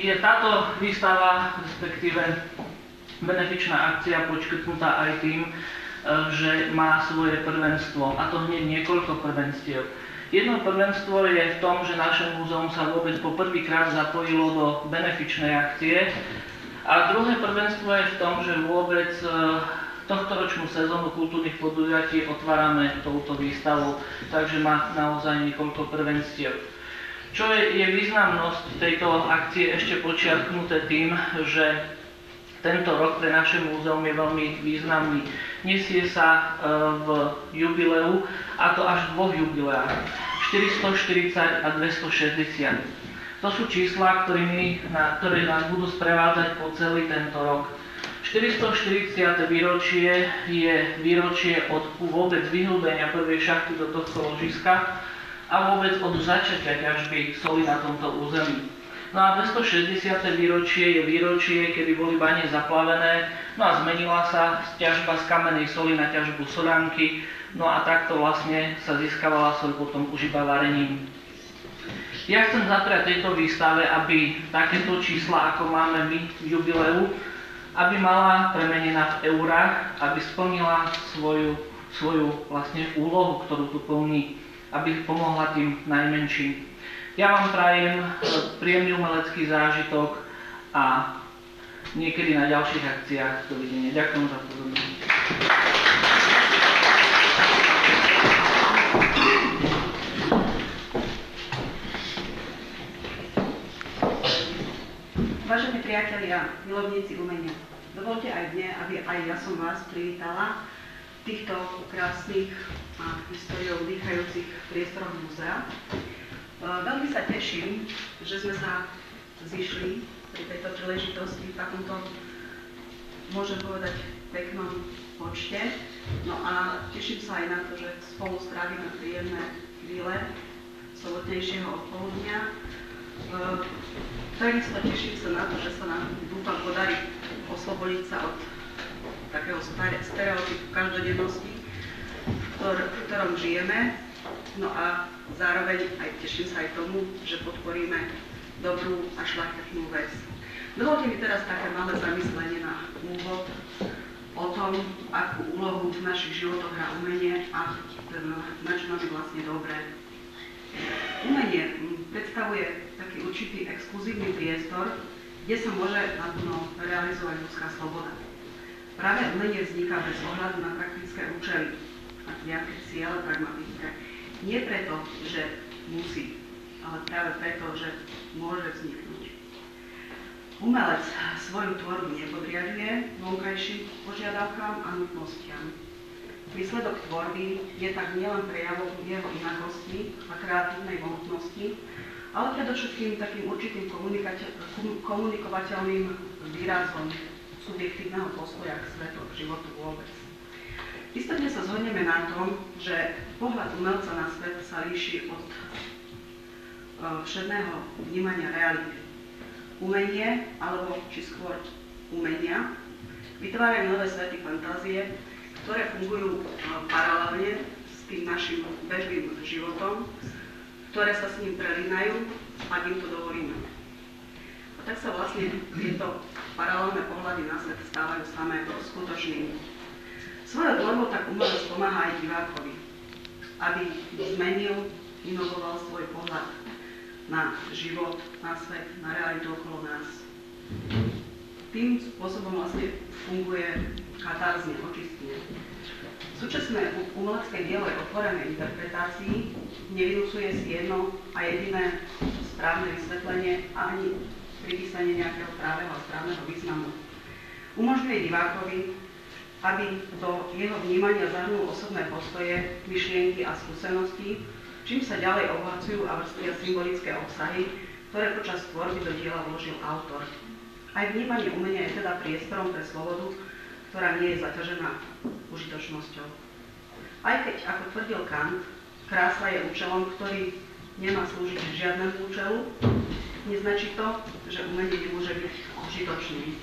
je táto výstava, respektíve benefičná akcia počkrtnutá aj tým, že má svoje prvenstvo, a to hneď niekoľko prvenstiev. Jedno prvenstvo je v tom, že naše múzeum sa vôbec po prvýkrát zapojilo do benefičnej akcie, a druhé prvenstvo je v tom, že vôbec tohtoročnú sezónu kultúrnych podujatí otvárame touto výstavou, takže má naozaj niekoľko prvenstiev. Čo je významnosť tejto akcie ešte počiarknuté tým, že tento rok pre naše múzeum je veľmi významný. Nesie sa v jubileu, a to až v dvoch jubileách, 440 a 260. To sú čísla, ktoré nás budú sprevádzať po celý tento rok. 440. výročie je výročie od vôbec vyhlbenia prvej šachty do tohto ložiska a vôbec od začatia ťažby soli na tomto území. No a 260. výročie je výročie, kedy boli bane zaplavené, no a zmenila sa ťažba z kamennej soli na ťažbu solánky, no a takto vlastne sa získavala soľ potom už iba varením. Ja chcem zapriať tejto výstave, aby takéto čísla, ako máme my v jubileu, aby mala premenená v eurách, aby splnila svoju vlastne úlohu, ktorú tu plní, aby pomohla tým najmenším. Ja vám prajem príjemný umelecký zážitok a niekedy na ďalších akciách dovidenia. Ďakujem za pozornosť. Vážení priatelia, milovníci umenia, dovolte aj mne, aby aj ja som vás privítala v týchto krásnych a históriou dýchajúcich priestoroch múzea. Veľmi sa teším, že sme sa zišli pri tejto príležitosti v takomto, môžem povedať, peknom počte. No a teším sa aj na to, že spolu strávime príjemné chvíle sobotnejšieho odpoludnia. Takisto teším sa na to, že sa nám, dúfam, podarí oslobodiť sa od takého stereotypu každodennosti, v ktorom žijeme. No a zároveň aj teším sa aj tomu, že podporíme dobrú a šľachetnú vec. Dovolte mi teraz také malé zamyslenie na úvod o tom, akú úlohu v našich životoch hrá umenie a na čo nám je vlastne dobré. Umenie predstavuje taký určitý exkluzívny priestor, kde sa môže naplno realizovať ľudská sloboda. Práve umenie vzniká bez ohľadu na praktické účely a nejaké ciele pragmatické. Nie preto, že musí, ale práve preto, že môže vzniknúť. Umelec svoju tvorbu nepodriaduje vonkajším požiadavkám a nutnostiam. Výsledok tvorby je tak nielen prejavom jeho inakosti a kreatívnej mohutnosti, ale predovšetkým takým určitým komunikovateľným výrazom subjektívneho postoja k svetu a k životu vôbec. Istotne sa zhodneme na tom, že pohľad umelca na svet sa líši od všedného vnímania reality. Umenie, alebo či skôr umenia, vytvárajú nové svety fantázie, ktoré fungujú paralelne s tým našim bežným životom, ktoré sa s ním prelínajú, ak im to dovolíme. A tak sa vlastne tieto paralelné pohľady na svet stávajú samé skutočnými. Svojou tvorbou tak umelec pomáha aj divákovi, aby zmenil, inovoval svoj pohľad na život, na svet, na realitu okolo nás. Tým spôsobom vlastne funguje katarzne, očistne. Súčasné umelecké dielo je otvorené interpretácii, nevynúcuje si jedno a jediné správne vysvetlenie a ani pripísanie nejakého právého a správneho významu. Umožňuje divákovi, aby do jeho vnímania zahrnul osobné postoje, myšlienky a skúsenosti, čím sa ďalej obohacujú a vrstvia symbolické obsahy, ktoré počas tvorby do diela vložil autor. Aj vnímanie umenia je teda priestorom pre slobodu, ktorá nie je zaťažená užitočnosťou. Aj keď, ako tvrdil Kant, krása je účelom, ktorý nemá slúžiť žiadnemu účelu, neznačí to, že umenie nemôže byť užitočným.